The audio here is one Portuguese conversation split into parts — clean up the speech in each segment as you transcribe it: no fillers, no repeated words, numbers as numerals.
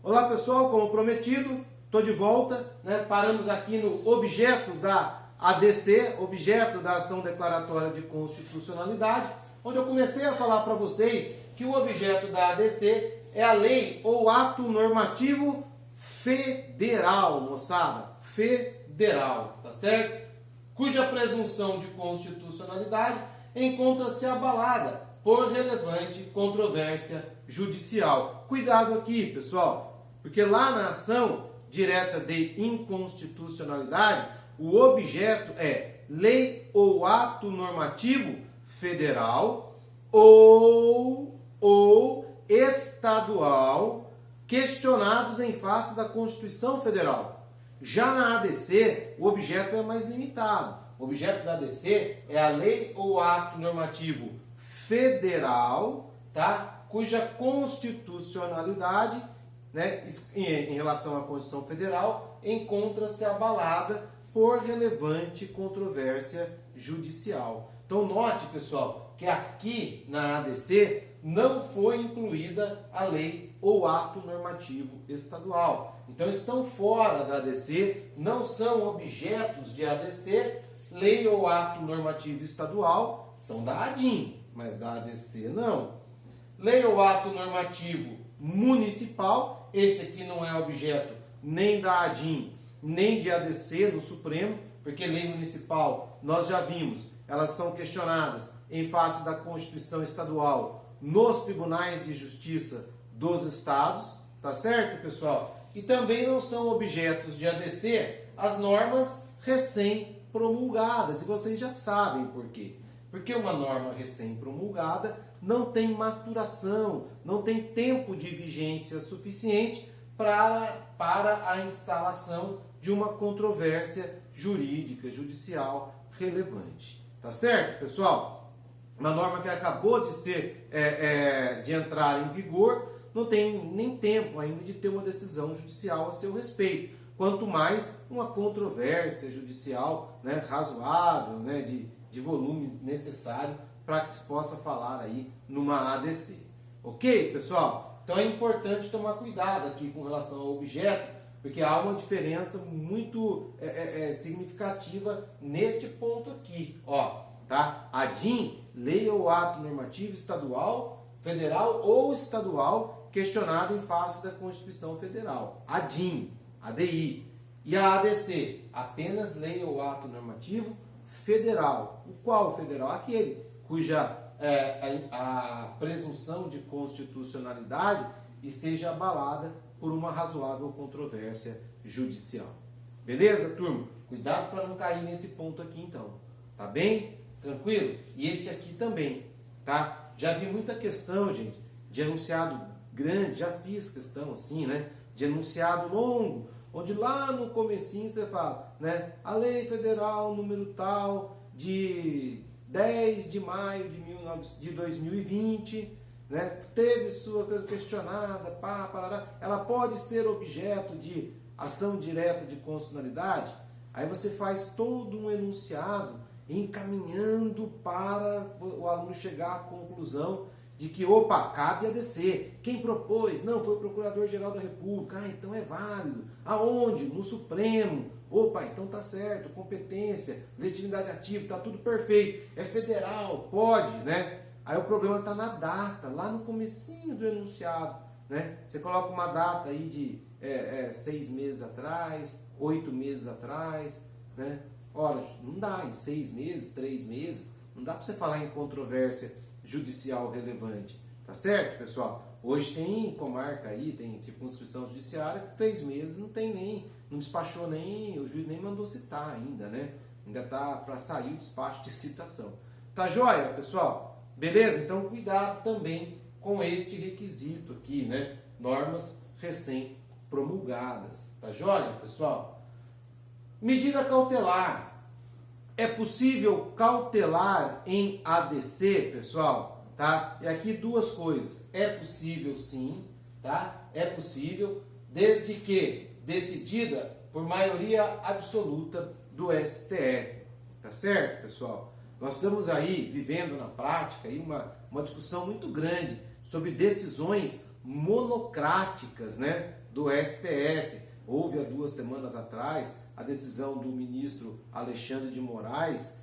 Olá pessoal, como prometido, estou de volta, né? Paramos aqui no objeto da ADC, objeto da ação declaratória de constitucionalidade, onde eu comecei a falar para vocês que o objeto da ADC é a lei ou ato normativo federal, moçada, federal, tá certo? Cuja presunção de constitucionalidade encontra-se abalada por relevante controvérsia judicial. Cuidado aqui, pessoal, porque lá na ação direta de inconstitucionalidade, o objeto é lei ou ato normativo federal ou estadual questionados em face da Constituição Federal. Já na ADC, o objeto é mais limitado. O objeto da ADC é a lei ou ato normativo federal, tá? Cuja constitucionalidade, né, em relação à Constituição Federal, encontra-se abalada por relevante controvérsia judicial. Então note, pessoal, que aqui na ADC não foi incluída a lei ou ato normativo estadual. Então estão fora da ADC, não são objetos de ADC, lei ou ato normativo estadual são da ADIM, mas da ADC não. Lei ou ato normativo municipal, esse aqui não é objeto nem da ADIM, nem de ADC no Supremo, porque lei municipal, nós já vimos, elas são questionadas em face da Constituição Estadual nos tribunais de justiça dos estados, tá certo, pessoal? E também não são objetos de ADC as normas recém-promulgadas, e vocês já sabem por quê. Porque uma norma recém-promulgada não tem maturação, não tem tempo de vigência suficiente para a instalação de uma controvérsia jurídica, judicial relevante. Tá certo, pessoal? Uma norma que acabou de de entrar em vigor, não tem nem tempo ainda de ter uma decisão judicial a seu respeito. Quanto mais uma controvérsia judicial, né, razoável, né, de volume necessário para que se possa falar aí numa ADC. Ok, pessoal? Então é importante tomar cuidado aqui com relação ao objeto, porque há uma diferença muito significativa neste ponto aqui. Ó, tá? ADIM, lei ou ato normativo estadual, federal ou estadual questionado em face da Constituição Federal. ADIM, ADI. E a ADC, apenas lei ou ato normativo federal. O qual federal? Aquele cuja a presunção de constitucionalidade esteja abalada por uma razoável controvérsia judicial. Beleza, turma? Cuidado para não cair nesse ponto aqui, então. Tá bem? Tranquilo? E este aqui também, tá? Já vi muita questão, gente, de enunciado grande, já fiz questão assim, né? De enunciado longo, onde lá no comecinho você fala, né? A lei federal número tal de 10 de maio de 2020, né? Teve sua coisa questionada, ela pode ser objeto de ação direta de constitucionalidade. Aí você faz todo um enunciado encaminhando para o aluno chegar à conclusão de que, opa, cabe ADC. Quem propôs? Não, foi o Procurador-Geral da República. Ah, então é válido. Aonde? No Supremo. Opa, então tá certo. Competência, legitimidade ativa, tá tudo perfeito. É federal, pode, né? Aí o problema está na data, lá no comecinho do enunciado, né? Você coloca uma data aí de 6 meses atrás, 8 meses atrás, né? Ora, não dá, em 6 meses, 3 meses, não dá para você falar em controvérsia judicial relevante, tá certo, pessoal? Hoje tem comarca aí, tem circunscrição judiciária que 3 meses não tem nem, não despachou nem, o juiz nem mandou citar ainda, né? Ainda tá para sair o despacho de citação. Tá joia, pessoal? Beleza? Então cuidado também com este requisito aqui, né? Normas recém-promulgadas, tá joia, pessoal? Medida cautelar. É possível cautelar em ADC, pessoal? Tá? E aqui duas coisas. É possível sim, tá? É possível, desde que decidida por maioria absoluta do STF. Tá certo, pessoal? Nós estamos aí vivendo na prática aí uma discussão muito grande sobre decisões monocráticas, né, do STF. Houve há 2 semanas atrás a decisão do ministro Alexandre de Moraes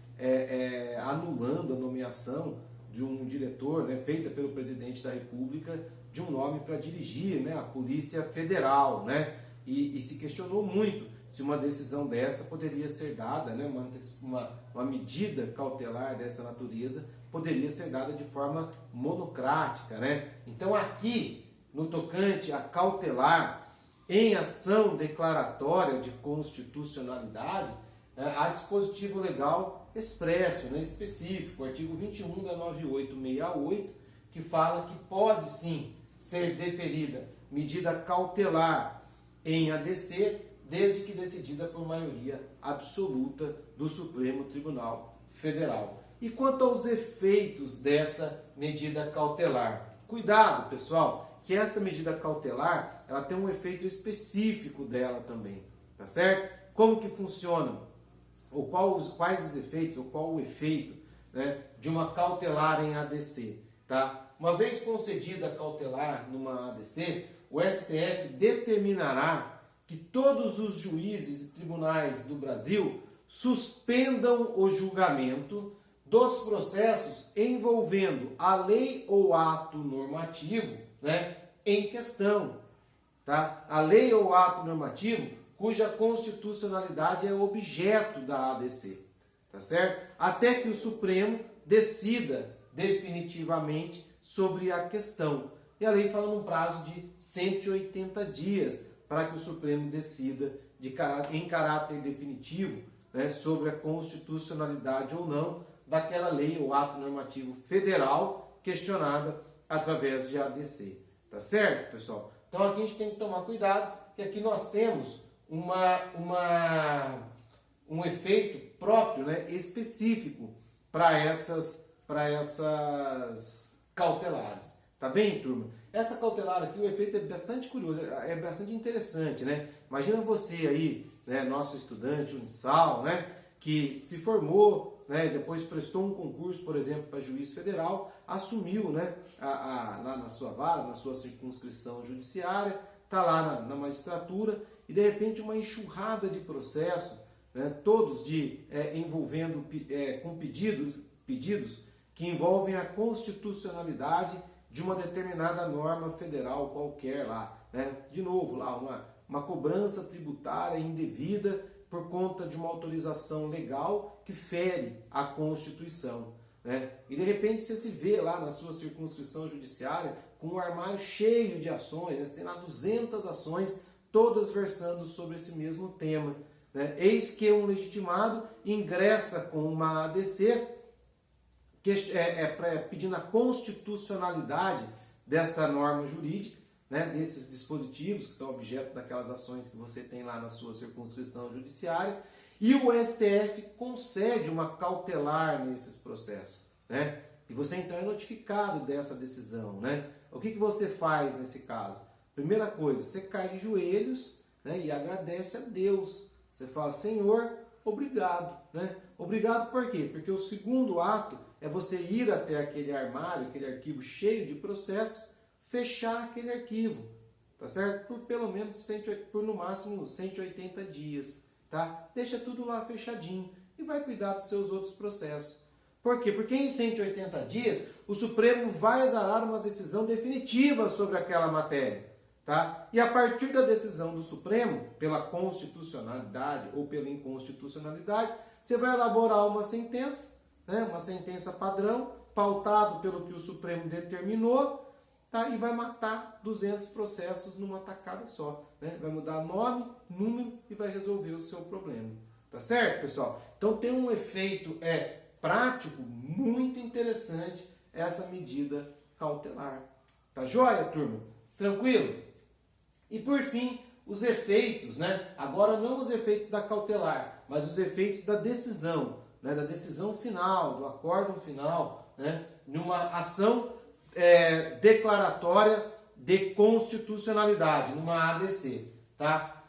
anulando a nomeação de um diretor, né, feita pelo presidente da República, de um nome para dirigir, né, a Polícia Federal, né, e se questionou muito se uma decisão desta poderia ser dada, né, uma medida cautelar dessa natureza poderia ser dada de forma monocrática, né? Então aqui, no tocante a cautelar em ação declaratória de constitucionalidade, há dispositivo legal expresso, né, específico, o artigo 21 da 9868, que fala que pode sim ser deferida medida cautelar em ADC, desde que decidida por maioria absoluta do Supremo Tribunal Federal. E quanto aos efeitos dessa medida cautelar? Cuidado, pessoal, que esta medida cautelar, ela tem um efeito específico dela também, tá certo? Como que funciona? Ou quais os efeitos, ou qual o efeito, né, de uma cautelar em ADC, tá? Uma vez concedida a cautelar numa ADC, o STF determinará que todos os juízes e tribunais do Brasil suspendam o julgamento dos processos envolvendo a lei ou ato normativo, né, em questão. Tá? A lei ou ato normativo cuja constitucionalidade é objeto da ADC. Tá certo? Até que o Supremo decida definitivamente sobre a questão. E a lei fala num prazo de 180 dias para que o Supremo decida em caráter definitivo, né, sobre a constitucionalidade ou não daquela lei ou ato normativo federal questionada através de ADC. Tá certo, pessoal? Então aqui a gente tem que tomar cuidado, que aqui nós temos um efeito próprio, né, específico para essas cautelares. Tá bem, turma? Essa cautelar aqui, o efeito é bastante curioso, é bastante interessante, né? Imagina você aí, né, nosso estudante, Unisal, né, que se formou, né, depois prestou um concurso, por exemplo, para juiz federal, assumiu, né, lá na sua vara, na sua circunscrição judiciária, está lá na magistratura e de repente uma enxurrada de processo, né, todos envolvendo com pedidos que envolvem a constitucionalidade de uma determinada norma federal qualquer lá, né? De novo, lá uma cobrança tributária indevida por conta de uma autorização legal que fere a Constituição, né? E de repente você se vê lá na sua circunscrição judiciária com um armário cheio de ações, né? Você tem lá 200 ações, todas versando sobre esse mesmo tema, né? Eis que um legitimado ingressa com uma ADC pedindo a constitucionalidade desta norma jurídica, né, desses dispositivos que são objeto daquelas ações que você tem lá na sua circunscrição judiciária, e o STF concede uma cautelar nesses processos, né, e você então é notificado dessa decisão, né. O que você faz nesse caso? Primeira coisa, você cai de joelhos, né, e agradece a Deus. Você fala, Senhor, obrigado, né? Obrigado por quê? Porque o segundo ato é você ir até aquele armário, aquele arquivo cheio de processo, fechar aquele arquivo, tá certo? Por pelo menos no máximo 180 dias, tá? Deixa tudo lá fechadinho e vai cuidar dos seus outros processos. Por quê? Porque em 180 dias o Supremo vai exarar uma decisão definitiva sobre aquela matéria, tá? E a partir da decisão do Supremo, pela constitucionalidade ou pela inconstitucionalidade, você vai elaborar uma sentença, né, uma sentença padrão, pautado pelo que o Supremo determinou, tá, e vai matar 200 processos numa tacada só. Né? Vai mudar nome, número e vai resolver o seu problema. Tá certo, pessoal? Então tem um efeito prático muito interessante essa medida cautelar. Tá joia, turma? Tranquilo? E por fim, os efeitos, né? Agora não os efeitos da cautelar, mas os efeitos da decisão. Né, da decisão final, do acórdão final, né, numa ação declaratória de constitucionalidade, numa ADC. Tá?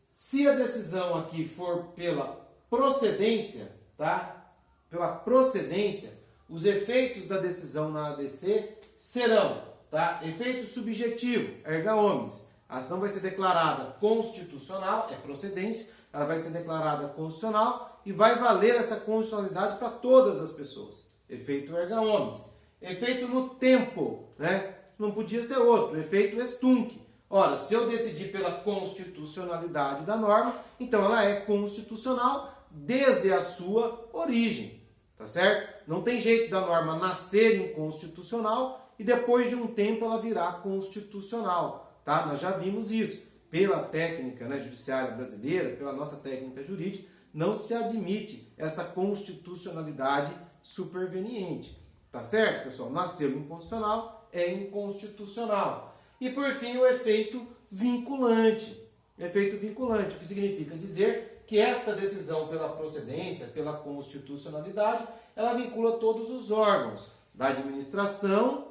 Se a decisão aqui for pela procedência, tá? Pela procedência, os efeitos da decisão na ADC serão tá? Efeito subjetivo, erga omnes. A ação vai ser declarada constitucional, é procedência, ela vai ser declarada constitucional e vai valer essa constitucionalidade para todas as pessoas. Efeito erga omnes. Efeito no tempo, né? Não podia ser outro, efeito estunc. Ora, se eu decidir pela constitucionalidade da norma, então ela é constitucional desde a sua origem, tá certo? Não tem jeito da norma nascer inconstitucional e depois de um tempo ela virar constitucional, tá? Nós já vimos isso. Pela técnica, né, judiciária brasileira, pela nossa técnica jurídica, não se admite essa constitucionalidade superveniente, tá certo, pessoal? Nasceu inconstitucional, é inconstitucional. E por fim, o efeito vinculante. Efeito vinculante, o que significa dizer que esta decisão pela procedência, pela constitucionalidade, ela vincula todos os órgãos da administração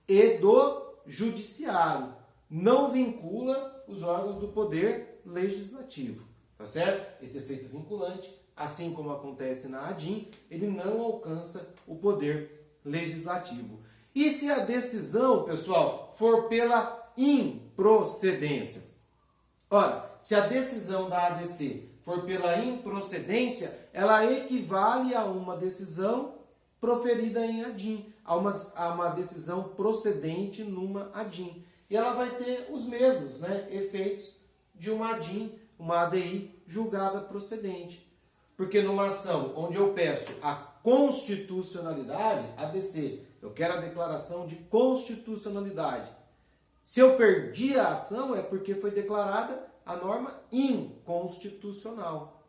e do judiciário. Não vincula os órgãos do poder legislativo, tá certo? Esse efeito vinculante, assim como acontece na ADIM, ele não alcança o poder legislativo. E se a decisão, pessoal, for pela improcedência? Ora, se a decisão da ADC for pela improcedência, ela equivale a uma decisão proferida em ADIM, a uma decisão procedente numa ADIM. E ela vai ter os mesmos, né, efeitos de uma ADIM, uma ADI julgada procedente. Porque numa ação onde eu peço a constitucionalidade, ADC, eu quero a declaração de constitucionalidade. Se eu perdi a ação, é porque foi declarada a norma inconstitucional.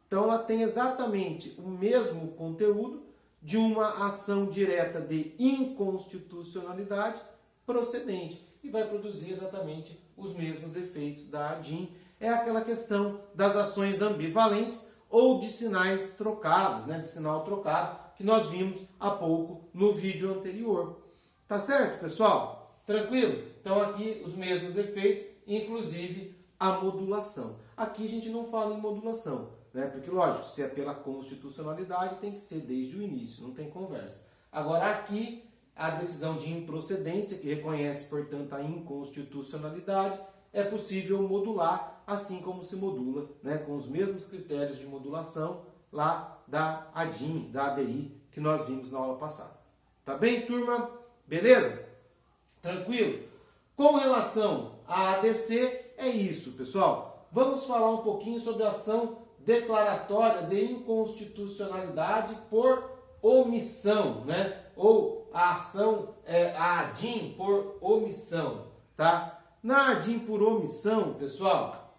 Então, ela tem exatamente o mesmo conteúdo de uma ação direta de inconstitucionalidade procedente e vai produzir exatamente os mesmos efeitos da ADIM. É aquela questão das ações ambivalentes ou de sinais trocados, né, de sinal trocado, que nós vimos há pouco no vídeo anterior. Tá certo, pessoal? Tranquilo? Então aqui os mesmos efeitos, inclusive a modulação. Aqui a gente não fala em modulação, né? Porque lógico, se é pela constitucionalidade tem que ser desde o início, não tem conversa. Agora aqui a decisão de improcedência, que reconhece, portanto, a inconstitucionalidade, é possível modular, assim como se modula, né, com os mesmos critérios de modulação lá da ADIM, da ADI, que nós vimos na aula passada. Tá bem, turma? Beleza? Tranquilo? Com relação à ADC, é isso, pessoal. Vamos falar um pouquinho sobre a ação declaratória de inconstitucionalidade por omissão, né? Ou a ação, a ADIM por omissão, tá? Na ADIM por omissão, pessoal,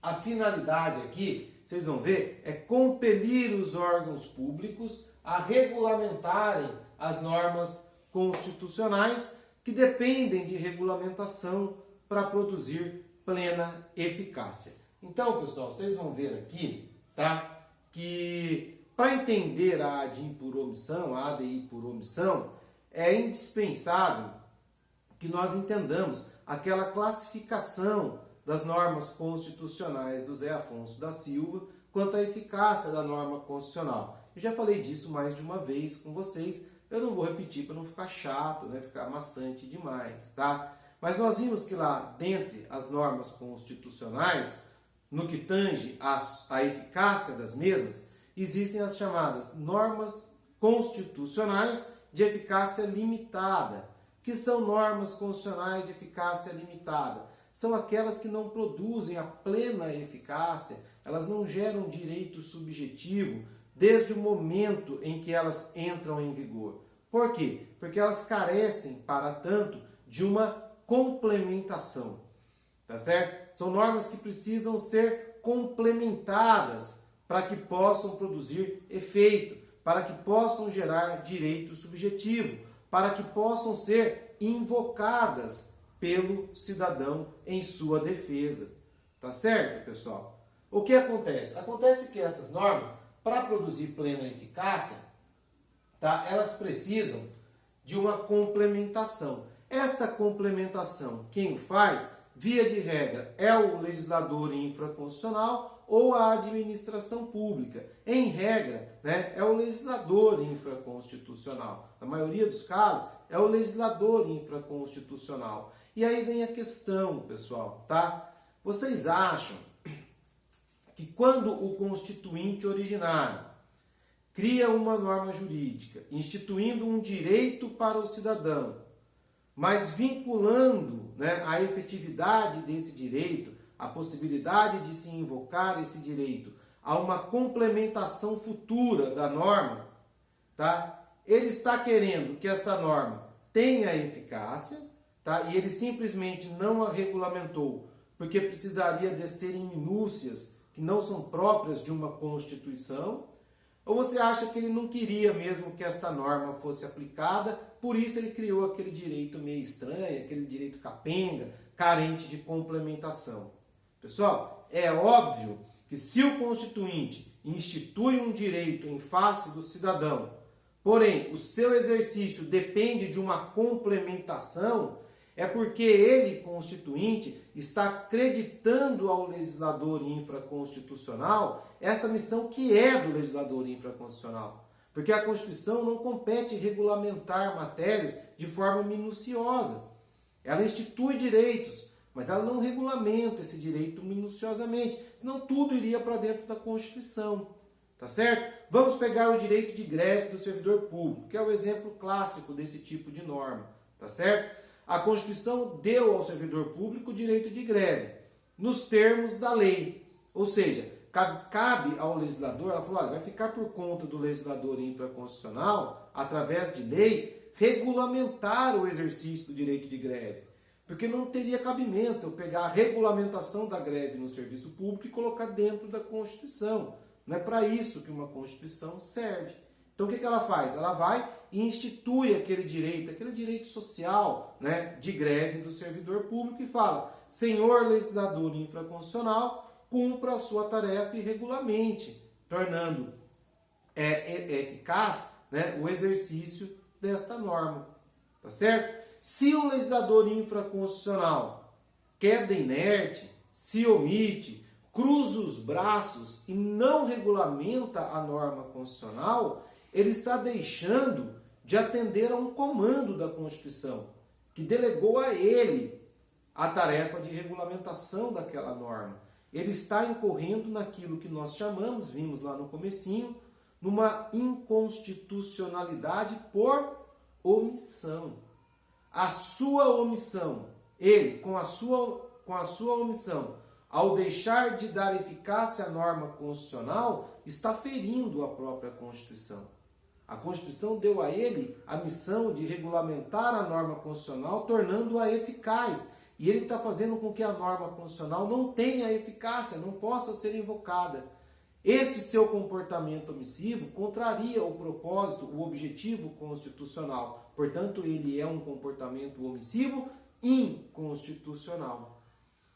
a finalidade aqui, vocês vão ver, é compelir os órgãos públicos a regulamentarem as normas constitucionais que dependem de regulamentação para produzir plena eficácia. Então, pessoal, vocês vão ver aqui, tá, que para entender a ADIM por omissão, a ADI por omissão, é indispensável que nós entendamos aquela classificação das normas constitucionais do Zé Afonso da Silva quanto à eficácia da norma constitucional. Eu já falei disso mais de uma vez com vocês, eu não vou repetir para não ficar chato, né, ficar maçante demais, tá? Mas nós vimos que lá, dentre as normas constitucionais, no que tange à eficácia das mesmas, existem as chamadas normas constitucionais de eficácia limitada. Que são normas constitucionais de eficácia limitada? São aquelas que não produzem a plena eficácia, elas não geram direito subjetivo desde o momento em que elas entram em vigor. Por quê? Porque elas carecem, para tanto, de uma complementação. Tá certo? São normas que precisam ser complementadas para que possam produzir efeito, para que possam gerar direito subjetivo, para que possam ser invocadas pelo cidadão em sua defesa. Tá certo, pessoal? O que acontece? Acontece que essas normas, para produzir plena eficácia, tá, elas precisam de uma complementação. Esta complementação, quem faz, via de regra, é o legislador infraconstitucional ou a administração pública. Em regra, né, é o legislador infraconstitucional. Na maioria dos casos, é o legislador infraconstitucional. E aí vem a questão, pessoal, tá? Vocês acham que quando o constituinte originário cria uma norma jurídica, instituindo um direito para o cidadão, mas vinculando, né, a efetividade desse direito, a possibilidade de se invocar esse direito a uma complementação futura da norma, tá? Ele está querendo que esta norma tenha eficácia, tá? E ele simplesmente não a regulamentou porque precisaria descer em minúcias que não são próprias de uma Constituição? Ou você acha que ele não queria mesmo que esta norma fosse aplicada, por isso ele criou aquele direito meio estranho, aquele direito capenga, carente de complementação? Pessoal, é óbvio que se o Constituinte institui um direito em face do cidadão, porém o seu exercício depende de uma complementação, é porque ele, Constituinte, está acreditando ao legislador infraconstitucional esta missão que é do legislador infraconstitucional. Porque a Constituição não compete regulamentar matérias de forma minuciosa. Ela institui direitos, mas ela não regulamenta esse direito minuciosamente, senão tudo iria para dentro da Constituição. Tá certo? Vamos pegar o direito de greve do servidor público, que é o exemplo clássico desse tipo de norma. Tá certo? A Constituição deu ao servidor público o direito de greve, nos termos da lei. Ou seja, cabe ao legislador, ela falou, olha, vai ficar por conta do legislador infraconstitucional, através de lei, regulamentar o exercício do direito de greve. Porque não teria cabimento eu pegar a regulamentação da greve no serviço público e colocar dentro da Constituição. Não é para isso que uma Constituição serve. Então o que ela faz? Ela vai e institui aquele direito social, né, de greve do servidor público e fala, senhor legislador infraconstitucional, cumpra a sua tarefa e regulamente, tornando eficaz, né, o exercício desta norma. Tá certo? Se o legislador infraconstitucional queda inerte, se omite, cruza os braços e não regulamenta a norma constitucional, ele está deixando de atender a um comando da Constituição, que delegou a ele a tarefa de regulamentação daquela norma. Ele está incorrendo naquilo que nós chamamos, vimos lá no comecinho, numa inconstitucionalidade por omissão. A sua omissão, ele, com a sua omissão, ao deixar de dar eficácia à norma constitucional, está ferindo a própria Constituição. A Constituição deu a ele a missão de regulamentar a norma constitucional, tornando-a eficaz. E ele está fazendo com que a norma constitucional não tenha eficácia, não possa ser invocada. Este seu comportamento omissivo contraria o propósito, o objetivo constitucional. Portanto, ele é um comportamento omissivo inconstitucional.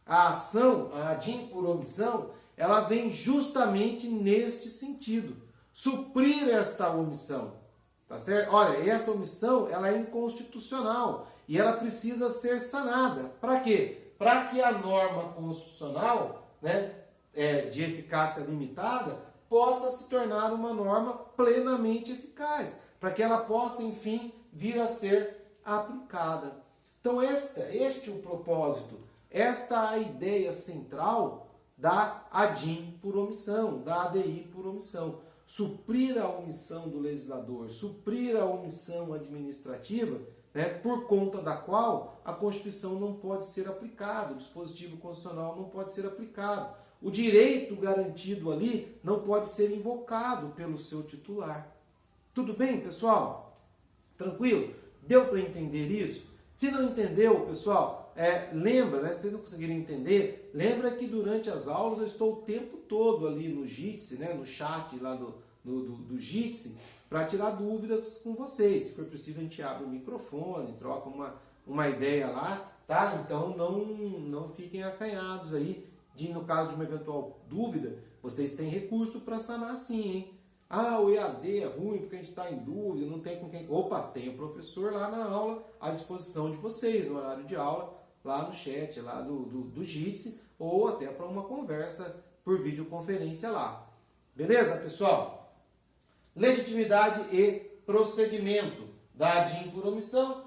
A ação, a ADIM por omissão, ela vem justamente neste sentido. Suprir esta omissão. Tá certo? Olha, essa omissão ela é inconstitucional e ela precisa ser sanada. Para quê? Para que a norma constitucional, né, de eficácia limitada possa se tornar uma norma plenamente eficaz. Para que ela possa, enfim, vir a ser aplicada. Então, este é o propósito. Esta é a ideia central da ADIM por omissão, da ADI por omissão. Suprir a omissão do legislador, suprir a omissão administrativa, né, por conta da qual a Constituição não pode ser aplicada, o dispositivo constitucional não pode ser aplicado. O direito garantido ali não pode ser invocado pelo seu titular. Tudo bem, pessoal? Tranquilo? Deu para entender isso? Se não entendeu, pessoal, lembra, né, se vocês não conseguirem entender, lembra que durante as aulas eu estou o tempo todo ali no Jitsi, né, no chat lá do Jitsi, para tirar dúvidas com vocês. Se for preciso, a gente abre o microfone, troca uma ideia lá, tá? Então não fiquem acanhados aí, no caso de uma eventual dúvida, vocês têm recurso para sanar sim, hein? Ah, o EAD é ruim porque a gente está em dúvida, não tem com quem... Opa, tem o professor lá na aula à disposição de vocês, no horário de aula, lá no chat, lá do Jitsi, ou até para uma conversa por videoconferência lá. Beleza, pessoal? Legitimidade e procedimento da ADIM por omissão.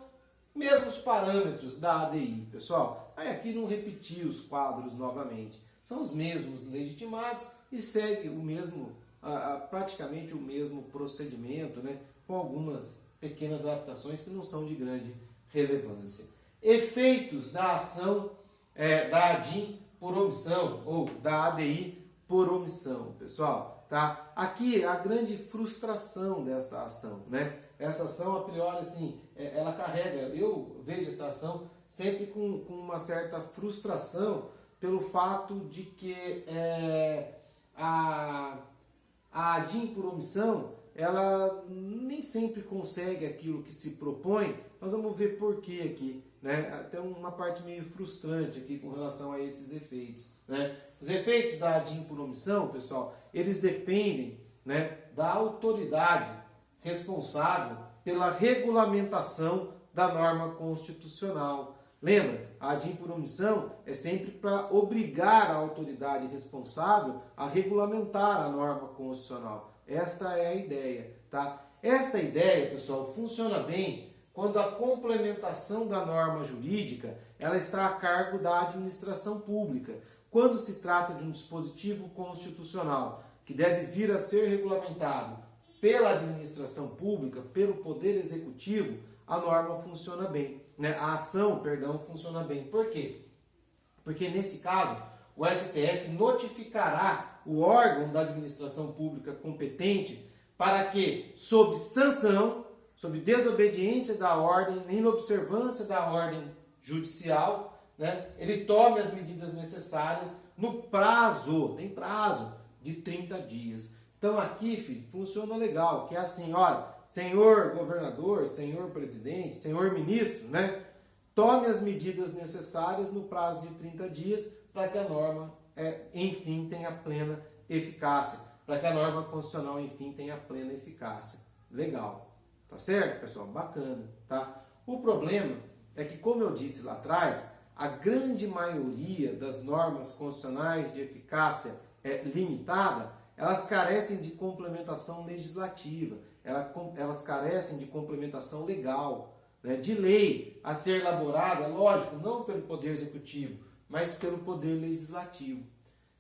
Mesmos parâmetros da ADI, pessoal. Aí aqui não repetir os quadros novamente. São os mesmos legitimados e segue o mesmo, praticamente o mesmo procedimento, né? Com algumas pequenas adaptações que não são de grande relevância. Efeitos da ação da ADIM por omissão ou da ADI por omissão, pessoal. Tá? Aqui a grande frustração desta ação, né? Essa ação, a priori, assim, ela carrega, eu vejo essa ação sempre com uma certa frustração pelo fato de que a ADIM por omissão, ela nem sempre consegue aquilo que se propõe. Nós vamos ver por que aqui, né? Até uma parte meio frustrante aqui com relação a esses efeitos, né? Os efeitos da ADIM por omissão, pessoal, eles dependem, né, da autoridade responsável pela regulamentação da norma constitucional. Lembra? A ADIM por omissão é sempre para obrigar a autoridade responsável a regulamentar a norma constitucional. Esta é a ideia, tá? Esta ideia, pessoal, funciona bem quando a complementação da norma jurídica ela está a cargo da administração pública. Quando se trata de um dispositivo constitucional que deve vir a ser regulamentado pela administração pública, pelo Poder Executivo, a norma funciona bem, né? A ação, perdão, funciona bem. Por quê? Porque nesse caso, o STF notificará o órgão da administração pública competente para que, sob sanção, sob desobediência da ordem, nem inobservância da ordem judicial, né, ele tome as medidas necessárias no prazo, tem prazo, de 30 dias. Então aqui, filho, funciona legal, que é assim, olha, senhor governador, senhor presidente, senhor ministro, né, tome as medidas necessárias no prazo de 30 dias para que a norma, enfim, tenha plena eficácia, para que a norma constitucional, enfim, tenha plena eficácia. Legal, tá certo, pessoal? Bacana, tá? O problema é que, como eu disse lá atrás, a grande maioria das normas constitucionais de eficácia limitada, elas carecem de complementação legislativa, elas carecem de complementação legal, né, de lei a ser elaborada, lógico, não pelo Poder Executivo, mas pelo Poder Legislativo.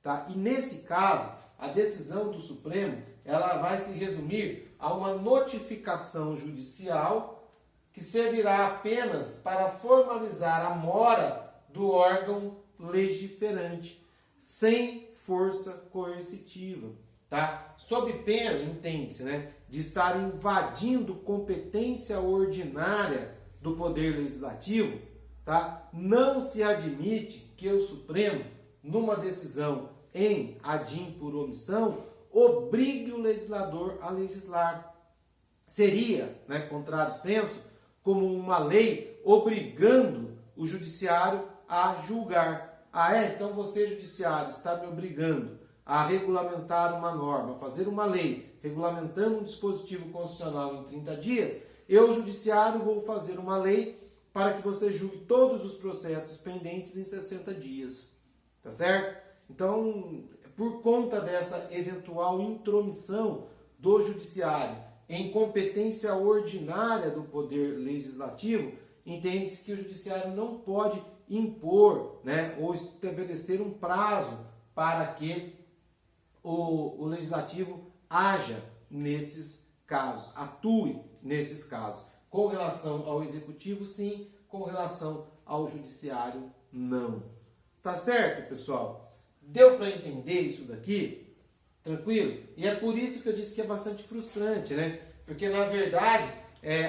Tá? E nesse caso, a decisão do Supremo ela vai se resumir a uma notificação judicial que servirá apenas para formalizar a mora do órgão legiferante, sem força coercitiva, tá? Sob pena, entende-se, né, de estar invadindo competência ordinária do Poder Legislativo, tá? Não se admite que o Supremo, numa decisão em ADIM por omissão, obrigue o legislador a legislar. Seria, né, contrário senso, como uma lei obrigando o judiciário a julgar. Então você, judiciário, está me obrigando a regulamentar uma norma, a fazer uma lei, regulamentando um dispositivo constitucional em 30 dias, eu, judiciário, vou fazer uma lei para que você julgue todos os processos pendentes em 60 dias. Tá certo? Então, por conta dessa eventual intromissão do judiciário em competência ordinária do Poder Legislativo, entende-se que o judiciário não pode impor, né, ou estabelecer um prazo para que o legislativo haja nesses casos, atue nesses casos. Com relação ao executivo, sim, com relação ao judiciário, não. Tá certo, pessoal? Deu para entender isso daqui? Tranquilo? E é por isso que eu disse que é bastante frustrante, né? Porque, na verdade,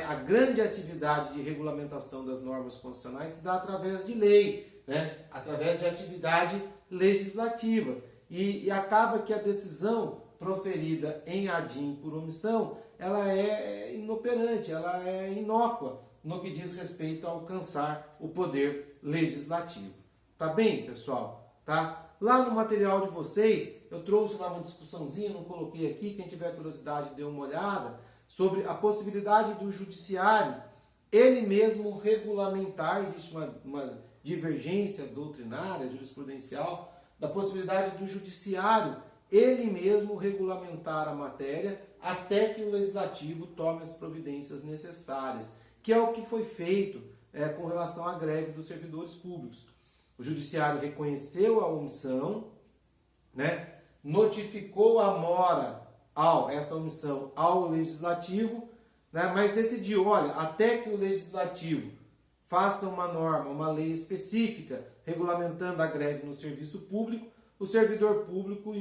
a grande atividade de regulamentação das normas constitucionais se dá através de lei, né? Através de atividade legislativa. E acaba que a decisão proferida em ADIM por omissão, ela é inoperante, ela é inócua no que diz respeito a alcançar o poder legislativo. Tá bem, pessoal? Tá? Lá no material de vocês, eu trouxe lá uma discussãozinha, não coloquei aqui, quem tiver curiosidade dê uma olhada, sobre a possibilidade do judiciário, ele mesmo regulamentar, existe uma divergência doutrinária, jurisprudencial, da possibilidade do judiciário, ele mesmo regulamentar a matéria até que o legislativo tome as providências necessárias, que é o que foi feito com relação à greve dos servidores públicos. O Judiciário reconheceu a omissão, né, notificou a mora essa omissão ao Legislativo, né, mas decidiu, olha, até que o Legislativo faça uma norma, uma lei específica regulamentando a greve no serviço público, o servidor público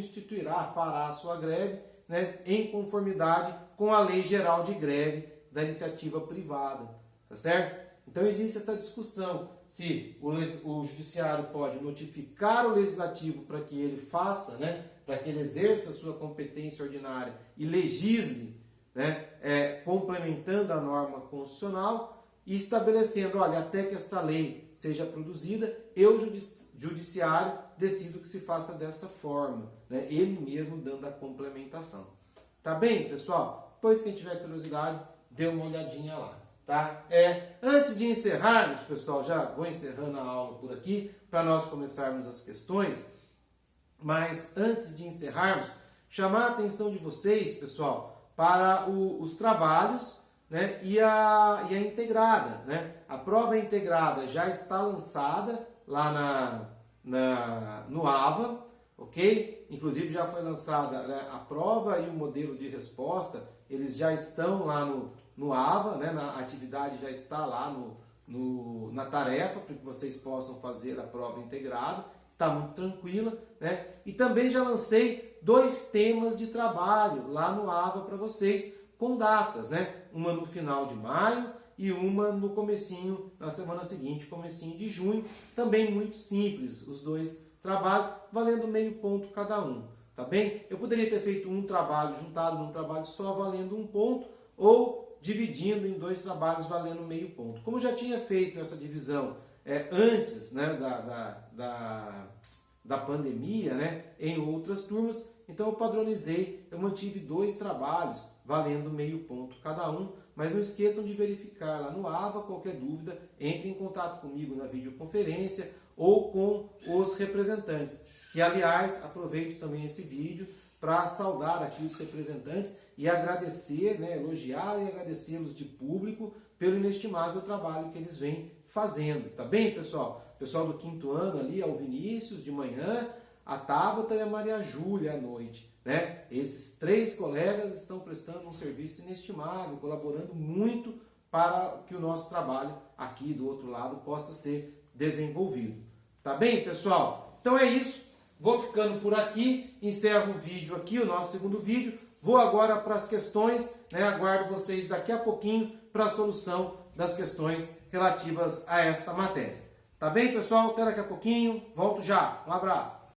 fará a sua greve, né, em conformidade com a Lei Geral de Greve da Iniciativa Privada, tá certo? Então existe essa discussão se o Judiciário pode notificar o Legislativo para que ele faça, né, para que ele exerça a sua competência ordinária e legisle, né, complementando a norma constitucional e estabelecendo, olha, até que esta lei seja produzida, eu, Judiciário, decido que se faça dessa forma, né, ele mesmo dando a complementação. Tá bem, pessoal? Depois, quem tiver curiosidade, dê uma olhadinha lá. Tá? Antes de encerrarmos, pessoal, já vou encerrando a aula por aqui, para nós começarmos as questões, mas antes de encerrarmos, chamar a atenção de vocês, pessoal, para os trabalhos, né, e a integrada. Né? A prova integrada já está lançada lá no AVA, ok? Inclusive já foi lançada, né, a prova e o modelo de resposta, eles já estão lá no AVA, né, a atividade já está lá na tarefa, para que vocês possam fazer a prova integrada, está muito tranquila, né? E também já lancei 2 temas de trabalho lá no AVA para vocês, com datas, né? Uma no final de maio e uma no comecinho, na semana seguinte, comecinho de junho, também muito simples, os 2 trabalhos, valendo meio ponto cada um, tá bem? Eu poderia ter feito um trabalho juntado num trabalho só, valendo 1 ponto, ou dividindo em 2 trabalhos valendo meio ponto. Como eu já tinha feito essa divisão antes, né, da pandemia, né, em outras turmas, então eu padronizei, eu mantive 2 trabalhos valendo meio ponto cada um, mas não esqueçam de verificar lá no AVA. Qualquer dúvida, entre em contato comigo na videoconferência ou com os representantes, que aliás, aproveito também esse vídeo para saudar aqui os representantes e agradecer, né, elogiar e agradecê-los de público pelo inestimável trabalho que eles vêm fazendo. Tá bem, pessoal? Pessoal do 5º ano ali, ao Vinícius de manhã, a Tabata e a Maria Júlia à noite. Né? Esses 3 colegas estão prestando um serviço inestimável, colaborando muito para que o nosso trabalho aqui do outro lado possa ser desenvolvido. Tá bem, pessoal? Então é isso. Vou ficando por aqui, encerro o vídeo aqui, o nosso 2º vídeo. Vou agora para as questões, né? Aguardo vocês daqui a pouquinho para a solução das questões relativas a esta matéria. Tá bem, pessoal? Até daqui a pouquinho. Volto já. Um abraço.